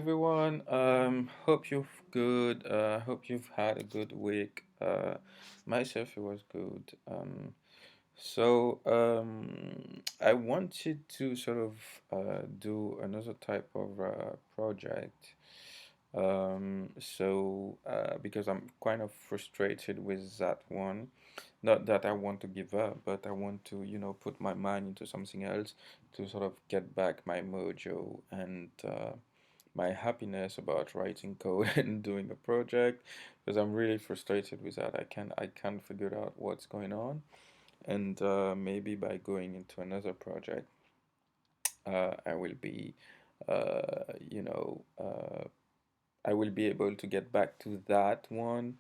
Everyone, hope you've good. Hope you've had a good week. Myself, it was good. I wanted to sort of do another type of project. Because I'm kind of frustrated with that one. Not that I want to give up, but I want to, put my mind into something else to sort of get back my mojo and my happiness about writing code and doing a project because I'm really frustrated with that. I can't figure out what's going on, and maybe by going into another project, I will be, uh, you know, uh, I will be able to get back to that one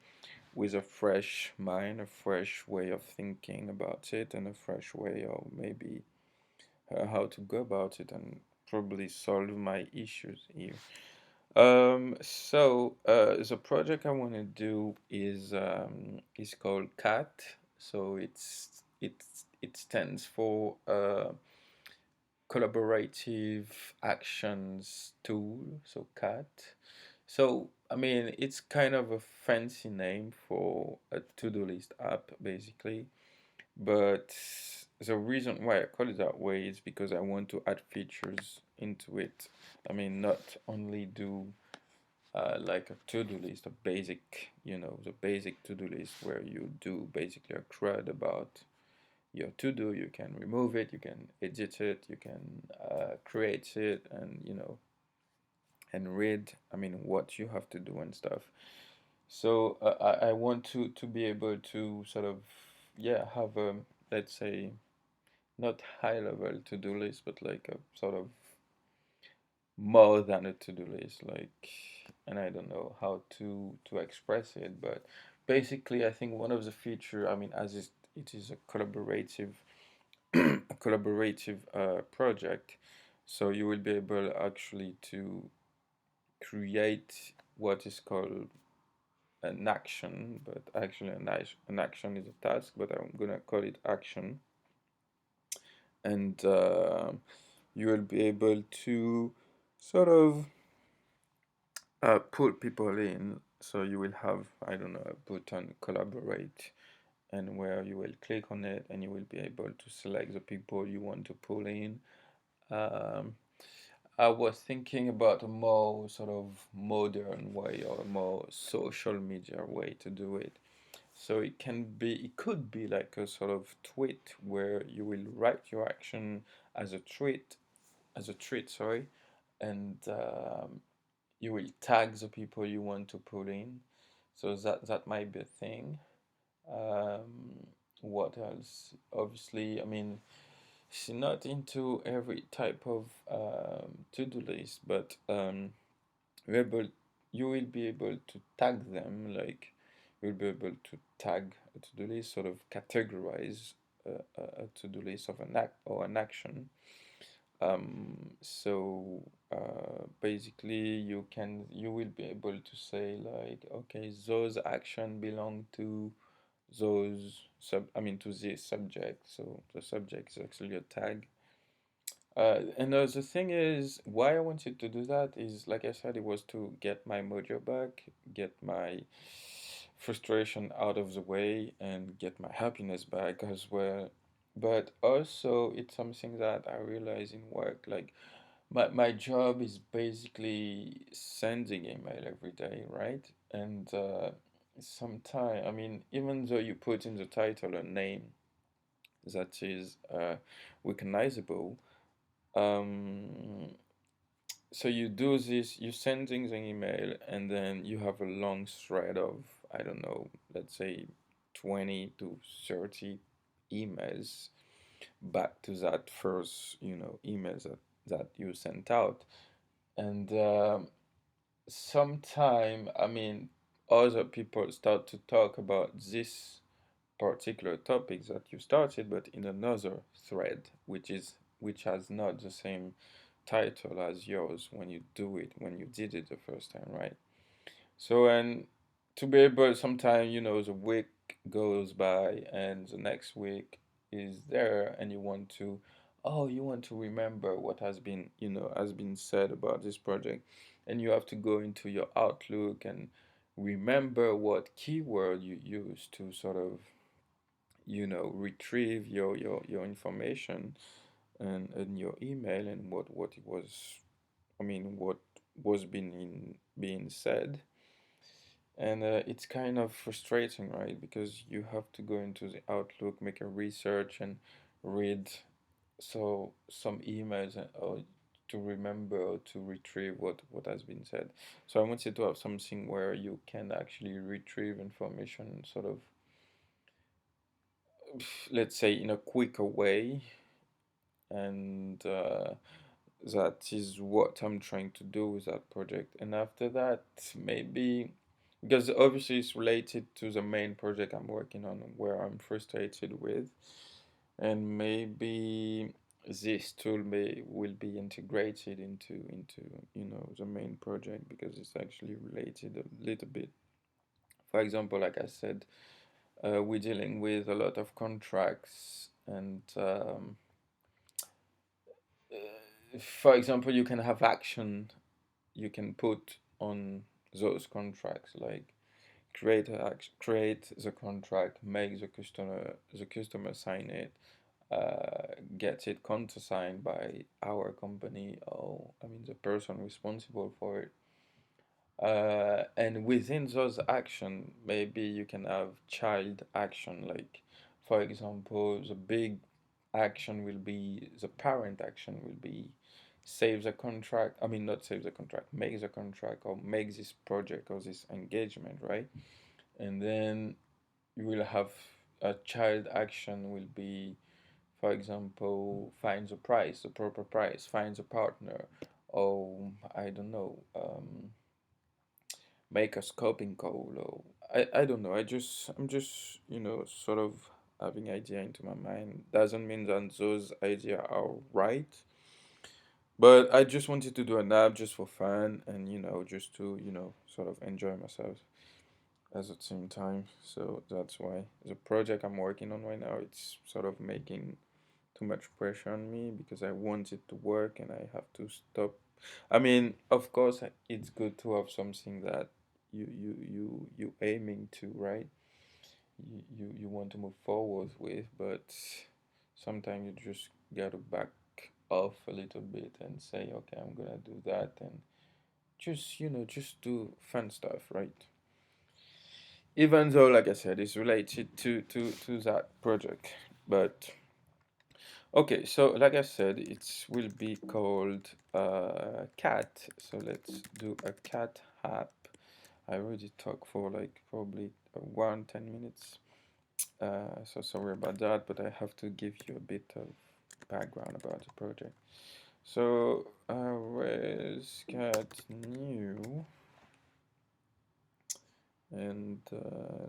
with a fresh mind, a fresh way of thinking about it, and a fresh way of maybe how to go about it and probably solve my issues here. The project I want to do is called CAT. So it stands for Collaborative Actions Tool. So CAT. So I mean, it's kind of a fancy name for a to-do list app, basically. But the reason why I call it that way is because I want to add features into it. I mean, not only do like a to-do list, a basic, the basic to-do list where you do basically a CRUD about your to-do. You can remove it, you can edit it, you can create it, and and read. I mean, what you have to do and stuff. So I want to be able to sort of have a, let's say, not high level to-do list, but like a sort of more than a to-do list, like, and I don't know how to express it, but basically I think one of the feature, I mean, it is a collaborative a collaborative project, so you will be able actually to create what is called an action, but actually an action is a task, but I'm gonna call it action, and you will be able to sort of pull people in. So you will have, I don't know, a button collaborate, and where you will click on it and you will be able to select the people you want to pull in. Um, I was thinking about a more sort of modern way or a more social media way to do it. So it could be like a sort of tweet where you will write your action as a tweet, sorry, and you will tag the people you want to pull in. So that might be a thing. What else? Obviously, I mean, she's not into every type of to-do list, but you're able, you will be able to tag them. Like you'll be able to tag a to-do list, sort of categorize a to-do list of an act or an action. Basically, you will be able to say like, okay, those action belong to I mean, to this subject. So the subject is actually a tag. The thing is, why I wanted to do that is, like I said, it was to get my mojo back, get my frustration out of the way, and get my happiness back as well. But also, it's something that I realize in work. Like, my job is basically sending email every day, right? And sometimes, I mean, even though you put in the title a name that is recognizable, um, so you do this, you sending the email, and then you have a long thread of, I don't know, let's say 20 to 30 emails back to that first, email that you sent out. And sometime, I mean, other people start to talk about this particular topic that you started, but in another thread, which has not the same title as yours when you did it the first time, right? So, and to be able, sometime, the week goes by and the next week is there, and you want to remember what has been said about this project. and you have to go into your Outlook and remember what keyword you use to sort of, retrieve your information and your email, and what it was, what was being said. And it's kind of frustrating, right? Because you have to go into the Outlook, make a research, and read some emails, or to remember or to retrieve what has been said. So I wanted to have something where you can actually retrieve information, sort of, let's say, in a quicker way, and that is what I'm trying to do with that project. And after that, maybe, because obviously it's related to the main project I'm working on, where I'm frustrated with, and maybe this tool will be integrated into the main project, because it's actually related a little bit. For example, like I said, we're dealing with a lot of contracts, and for example, you can have action you can put on those contracts, like create the contract, make the customer sign it, get it countersigned by our company, or the person responsible for it. And within those action, maybe you can have child action, like, for example, the big action will be the parent action will be save the contract. Not save the contract, make the contract, or make this project or this engagement, right? And then you will have a child action will be, for example, find the proper price, find a partner, or I don't know, make a scoping call, or I don't know. I'm just sort of having idea into my mind. Doesn't mean that those idea are right, but I just wanted to do an app just for fun, and just to sort of enjoy myself at the same time. So that's why the project I'm working on right now, it's sort of making too much pressure on me, because I want it to work and I have to stop. Of course, it's good to have something that you aiming to, right? You want to move forward with, but sometimes you just gotta back off a little bit and say, okay, I'm gonna do that, and just do fun stuff, right? Even though, like I said, it's related to that project, but okay. So like I said, it will be called cat. So let's do a cat app. I already talked for like probably 10 minutes. So sorry about that, but I have to give you a bit of background about the project. So where's cat new? And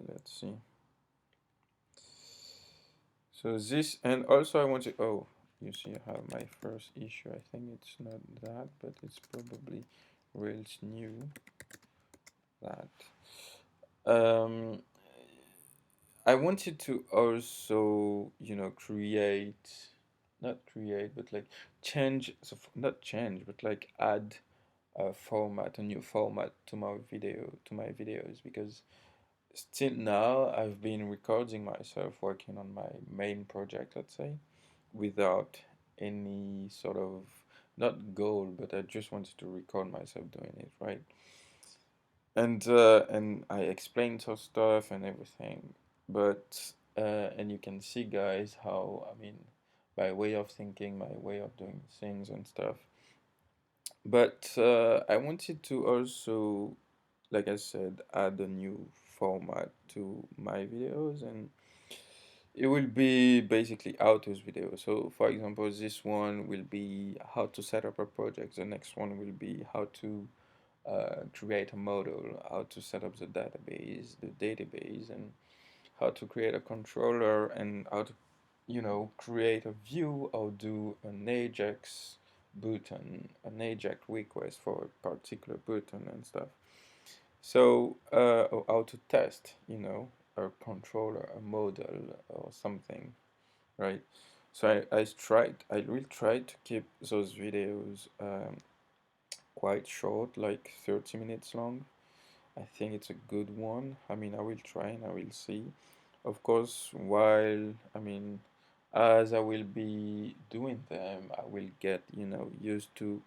let's see. So this, and also I want to, oh, you see I have my first issue. I think it's not that, but it's probably Rails new that. Um, I wanted to also, not create, but like change, so not change, but like add a new format to my videos, because still now I've been recording myself working on my main project, let's say, without any sort of, not goal, but I just wanted to record myself doing it, right? And I explained some stuff and everything, but and you can see, guys, how my way of thinking, my way of doing things and stuff. But I wanted to also, like I said, add a new format to my videos, and it will be basically autos video. So, for example, this one will be how to set up a project. The next one will be how to create a model, how to set up the database, and how to create a controller, and how to, create a view or do an Ajax request for a particular button and stuff. So, or how to test, a controller, a model, or something, right? So I will try to keep those videos quite short, like 30 minutes long. I think it's a good one. I mean, I will try and I will see. Of course, while I mean, as I will be doing them, I will get, used to,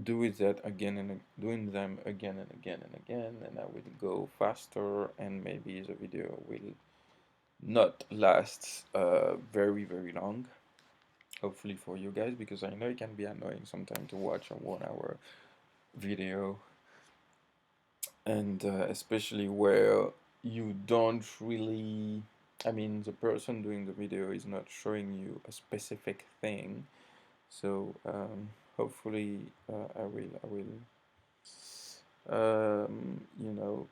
doing them again and again and again, and I will go faster, and maybe the video will not last very, very long. Hopefully for you guys, because I know it can be annoying sometimes to watch a 1 hour video, and especially where you don't really, I mean, the person doing the video is not showing you a specific thing. So hopefully I will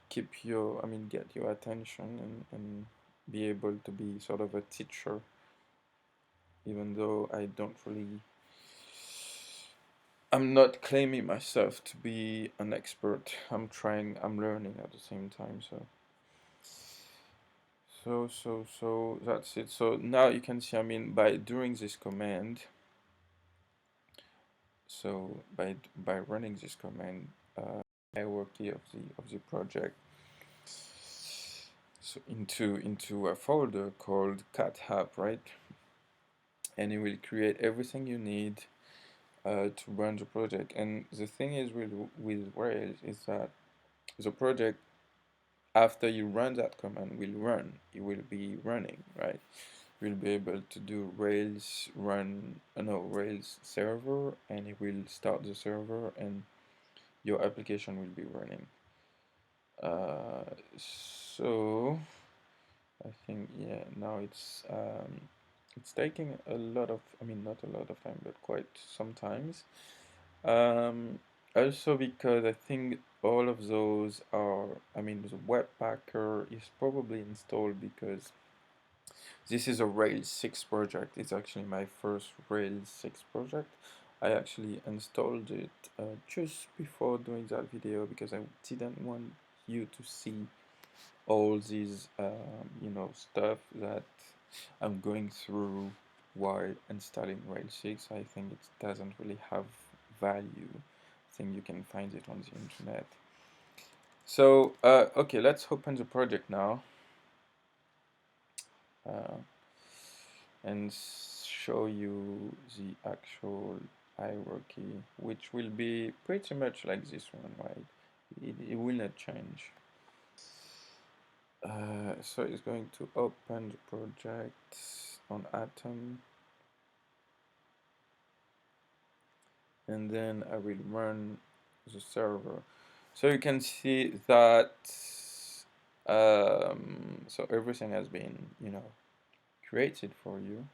keep your, I mean, get your attention, and be able to be sort of a teacher, even though I'm not claiming myself to be an expert. I'm learning at the same time. So that's it. So now you can see, I mean, by doing this command, so by running this command, hierarchy of the project, so into a folder called cat app, right? And it will create everything you need to run the project. And the thing is with Rails is that the project, after you run that command, will run. It will be running, right? You'll be able to do Rails run, no, Rails server, and it will start the server, and your application will be running. So I think, yeah, now it's taking a lot of, I mean, not a lot of time, but quite sometimes. Also because I think all of those are, I mean, the Webpacker is probably installed because this is a Rails 6 project. It's actually my first Rails 6 project. I actually installed it just before doing that video because I didn't want you to see all these, stuff that I'm going through while installing Rails 6. I think it doesn't really have value. I think you can find it on the internet. So, okay, let's open the project now. Uh, and show you the actual hierarchy, which will be pretty much like this one, right? It will not change. So it's going to open the project on Atom, and then I will run the server. So you can see that so everything has been, created for you.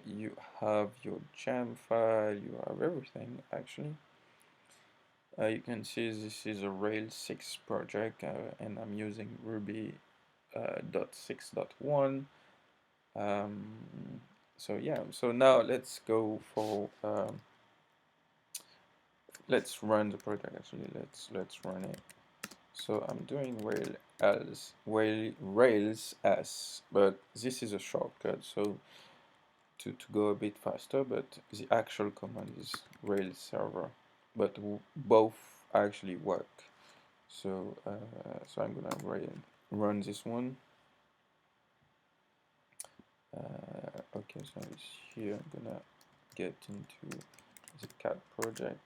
You have your gem file, you have everything actually. You can see this is a Rails 6 project, and I'm using Ruby .6.1. So yeah, so now let's go for let's run the project. Actually, let's run it. So I'm doing Rails S, but this is a shortcut. So to go a bit faster, but the actual command is Rails server, but both actually work. So so I'm gonna run this one. Okay, so it's here. I'm gonna get into the cat project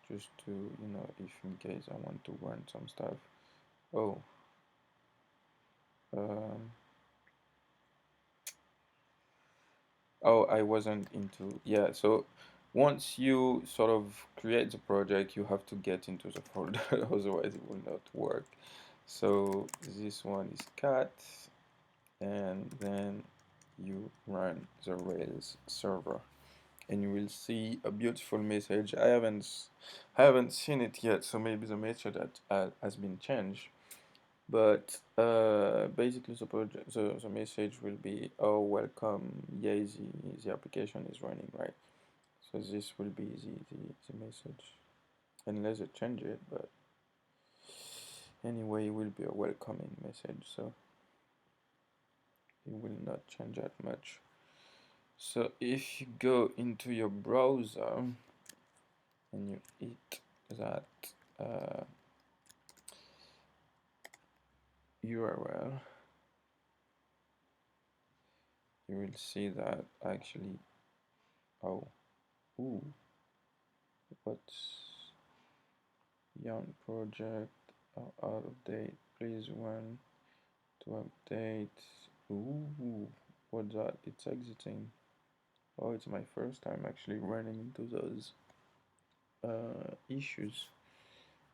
just to, if in case I want to run some stuff. Oh, um, oh, I wasn't into, yeah, so once you sort of create the project, you have to get into the folder, otherwise it will not work. So this one is cat, and then you run the Rails server, and you will see a beautiful message. I haven't seen it yet, so maybe the message that has been changed. But basically, the message will be, "Oh, welcome, yay, the application is running," right? So this will be the message, unless I change it. But anyway, it will be a welcoming message, so it will not change that much. So if you go into your browser and you hit that URL, you will see that actually, oh, ooh, what's Yarn project out of date, please run to update. Ooh, what's that? It's exiting. Oh, it's my first time actually running into those issues.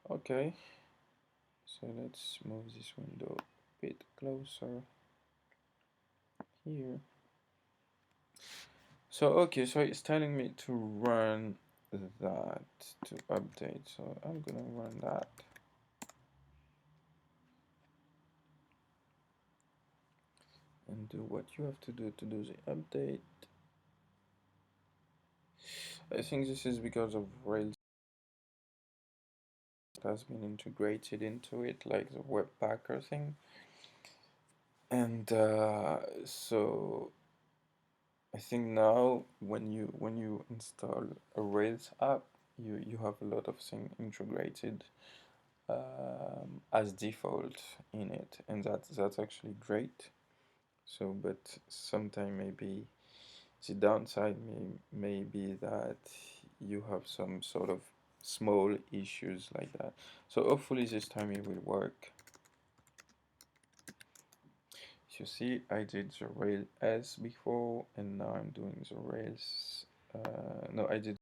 Okay, so let's move this window a bit closer here. So okay, so it's telling me to run that to update. So I'm gonna run that. And do what you have to do the update. I think this is because of Rails has been integrated into it, like the Webpacker thing. And so I think now when you install a Rails app, you have a lot of things integrated as default in it, and that's actually great. So, but sometime maybe the downside may be that you have some sort of small issues like that. So hopefully this time it will work. You see, I did the Rails S before, and now I'm doing the Rails. No, I did.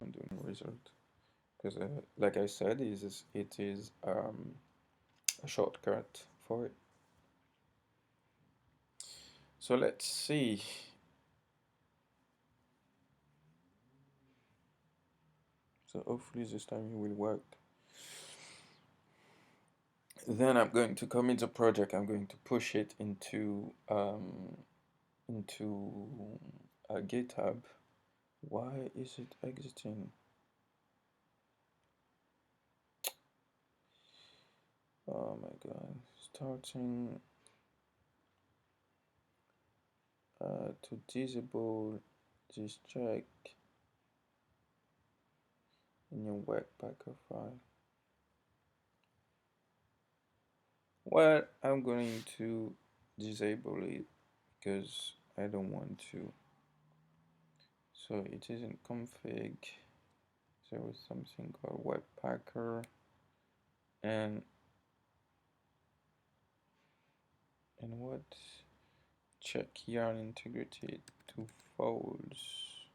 I'm doing result because, like I said, it is a shortcut for it. So let's see. So hopefully this time it will work. Then I'm going to commit the project. I'm going to push it into GitHub. Why is it exiting? Oh my god! Starting to disable this check in your Webpacker file. Well, I'm going to disable it because I don't want to. So it isn't config. There was something called Webpacker, and what check yarn integrity to false.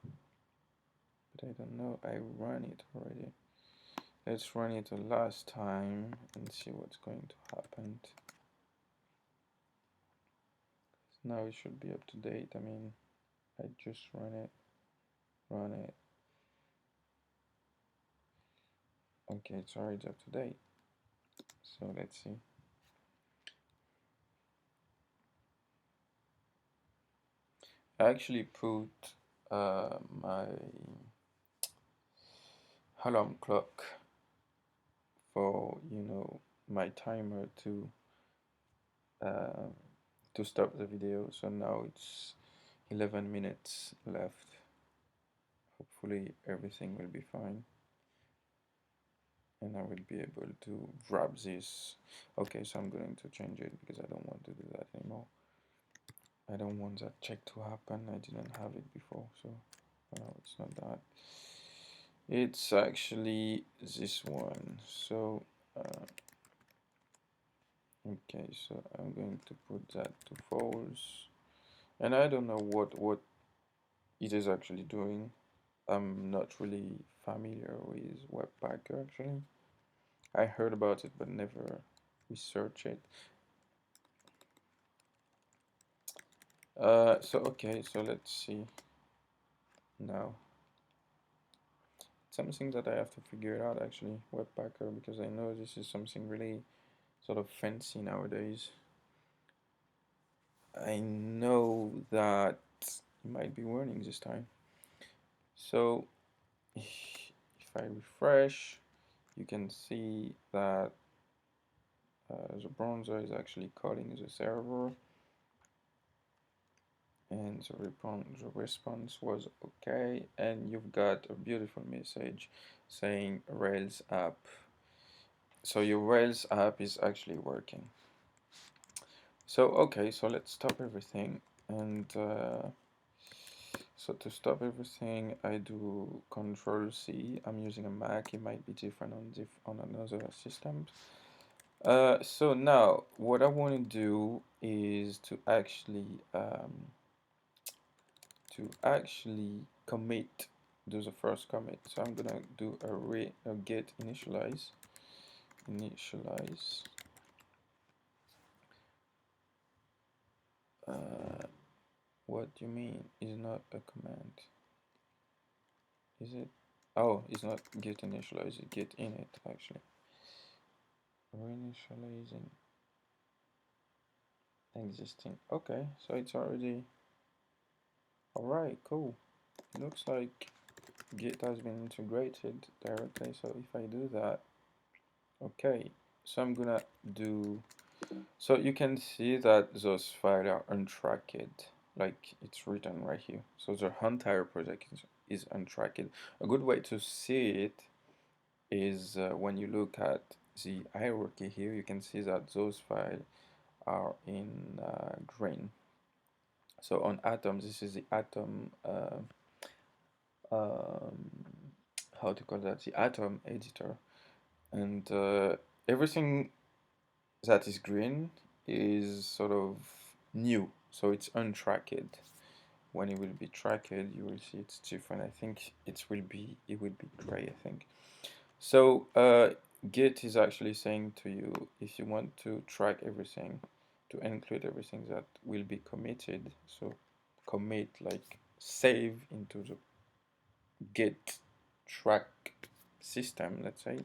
But I don't know. I ran it already. Let's run it a last time and see what's going to happen. Now it should be up to date. I mean, I just run it. Okay, it's already up to date. So let's see. I actually put my alarm clock for my timer uh, to stop the video. So now it's 11 minutes left. Hopefully everything will be fine. And I will be able to grab this. Okay, so I'm going to change it because I don't want to do that anymore. I don't want that check to happen. I didn't have it before, so it's not that. It's actually this one. So okay, so I'm going to put that to false. And I don't know what it is actually doing. I'm not really familiar with Webpacker actually. I heard about it but never researched it. So okay, so let's see now. Something that I have to figure out actually, Webpacker, because I know this is something really sort of fancy nowadays. I know that it might be warning this time. So if I refresh, you can see that the browser is actually calling the server, and the response was okay, and you've got a beautiful message saying Rails app. So your Rails app is actually working. So okay, so let's stop everything, and so to stop everything, I do Control C. I'm using a Mac. It might be different on another system. So now what I want to do is to actually commit, do the first commit. So I'm gonna do a get initialize. Uh, what do you mean? Is not a command? Is it? Oh, it's not get initialize. It's get init actually. Reinitializing existing. Okay, so it's already. All right, cool. Looks like Git has been integrated directly. So if I do that, okay. So I'm gonna do. So you can see that those files are untracked, like it's written right here. So the entire project is untracked. A good way to see it is when you look at the hierarchy here, you can see that those files are in green. So on Atom, this is the Atom, um, how to call that, the Atom editor. And everything that is green is sort of new, so it's untracked. When it will be tracked, you will see it's different. I think it will be gray, I think. So Git is actually saying to you, if you want to track everything, to include everything that will be committed, so commit like save into the Git track system, let's say.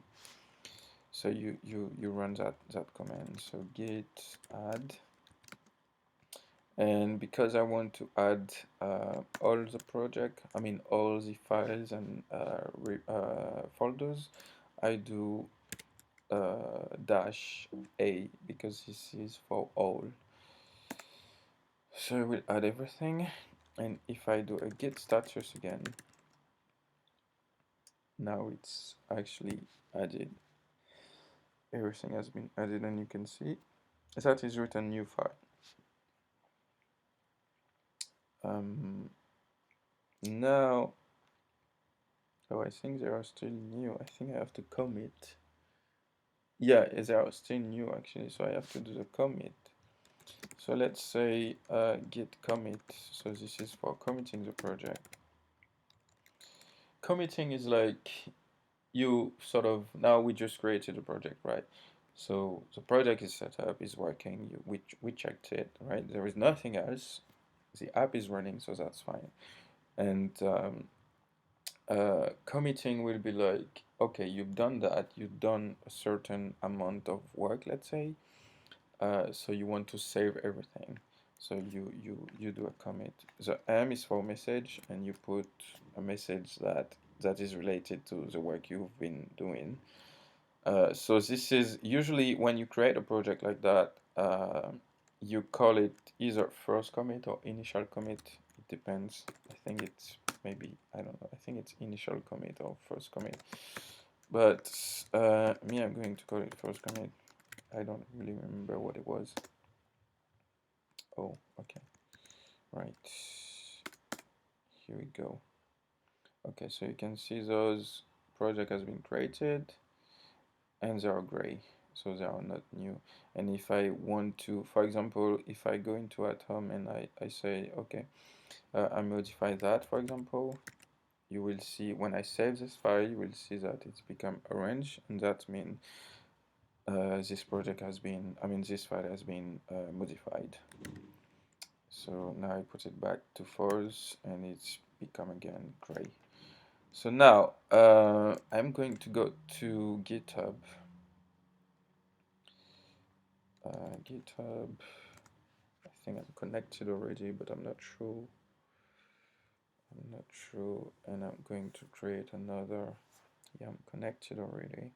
So you run that command. So git add, and because I want to add all the project, I mean all the files and folders, I do dash a because this is for all. So I will add everything, and if I do a git status again, now it's actually added. Everything has been added, and you can see that is written new file. Now, oh, I think they are still new. I think I have to commit. Yeah, they are still new actually, so I have to do the commit. So let's say git commit. So this is for committing the project. Committing is like you sort of, now we just created a project, right? So the project is set up, is working, we checked it, right? There is nothing else. The app is running, so that's fine. And committing will be like, okay, you've done that, you've done a certain amount of work, let's say, so you want to save everything. So you do a commit. The M is for message, and you put a message that is related to the work you've been doing. So this is usually when you create a project like that, you call it either first commit or initial commit. It depends. I think it's maybe, I don't know. I think it's initial commit or first commit. But me, I'm going to call it first commit. I don't really remember what it was. Oh, okay. Right. Here we go. Okay, so you can see those project has been created, and they are gray, so they are not new. And if I want to, for example, if I go into at home and I say, okay, I modify that, for example, you will see when I save this file, you will see that it's become orange, and that means this project has been, I mean, this file has been modified. So now I put it back to false, and it's become again gray. So now I'm going to go to GitHub. GitHub. I think I'm connected already, but I'm not sure. And I'm going to create another. Yeah, I'm connected already.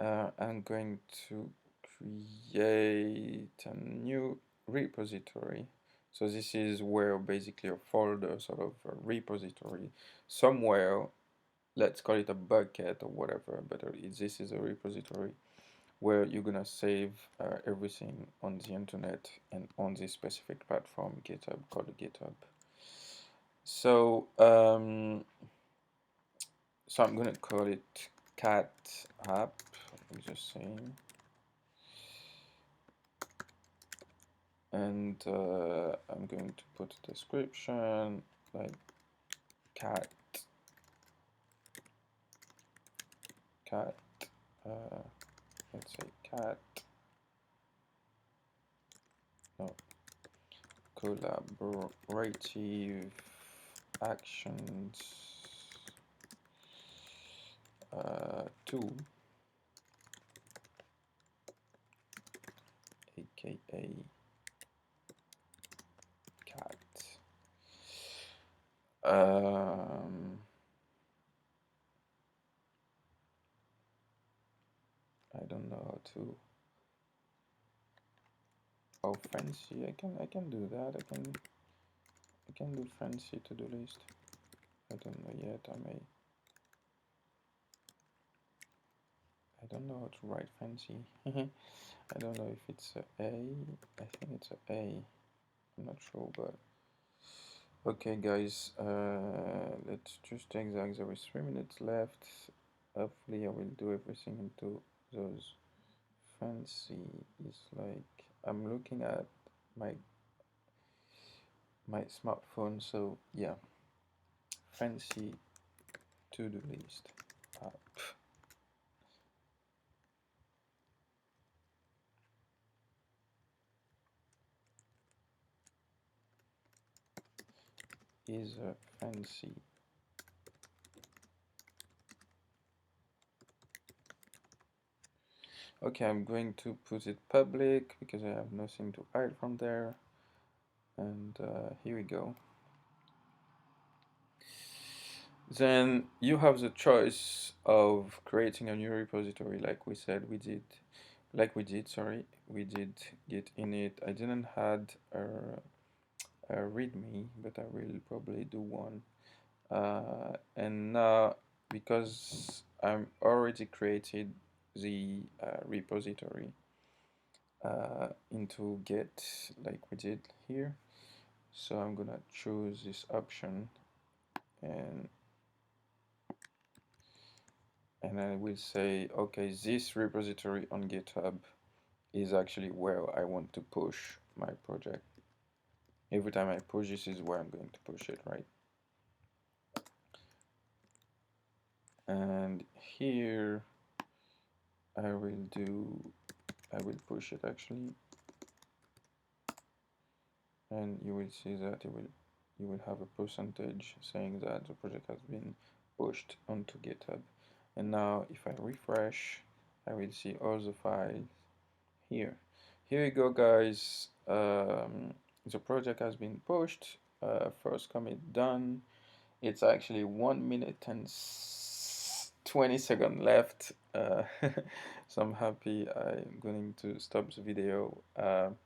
I'm going to create a new repository. So this is where basically a folder, sort of a repository, somewhere, let's call it a bucket or whatever, but this is a repository where you're gonna save everything on the internet and on this specific platform, GitHub, called GitHub. So, so I'm gonna call it cat app. I'm just saying, and I'm going to put a description like cat, cat. Uh, let's say cat. No, collaborative actions tool, aka cat. Um, I don't know how fancy I can do that. I can do fancy to-do list. I don't know yet. I don't know how to write fancy. I don't know if it's a A. I think it's a A. I'm not sure, but okay, guys. Let's just check that there is 3 minutes left. Hopefully, I will do everything into those fancy. Is like I'm looking at my my smartphone. So yeah, fancy to-do list app is a fancy. Okay, I'm going to put it public because I have nothing to hide from there. And here we go. Then you have the choice of creating a new repository like we said we did. Sorry, we did Git init. I didn't add a readme, but I will probably do one. And now, because I'm already created the repository into Git like we did here, so I'm gonna choose this option, and I will say, okay, this repository on GitHub is actually where I want to push my project. Every time I push, this is where I'm going to push it, right? And here I will push it actually, and you will see that you will have a percentage saying that the project has been pushed onto GitHub. And now if I refresh, I will see all the files here. Here you go, guys. The project has been pushed. First commit done. It's actually 1 minute and 20 seconds left. So I'm happy. I'm going to stop the video. And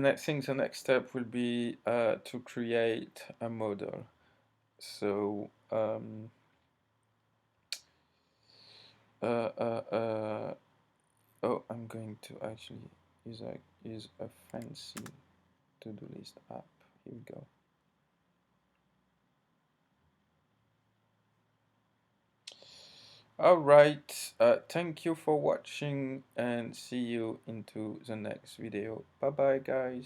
I think the next step will be to create a model. So uh, uh, uh, oh, I'm going to actually use a fancy to-do list app. Here we go. All right. Thank you for watching and see you into the next video. Bye bye, guys.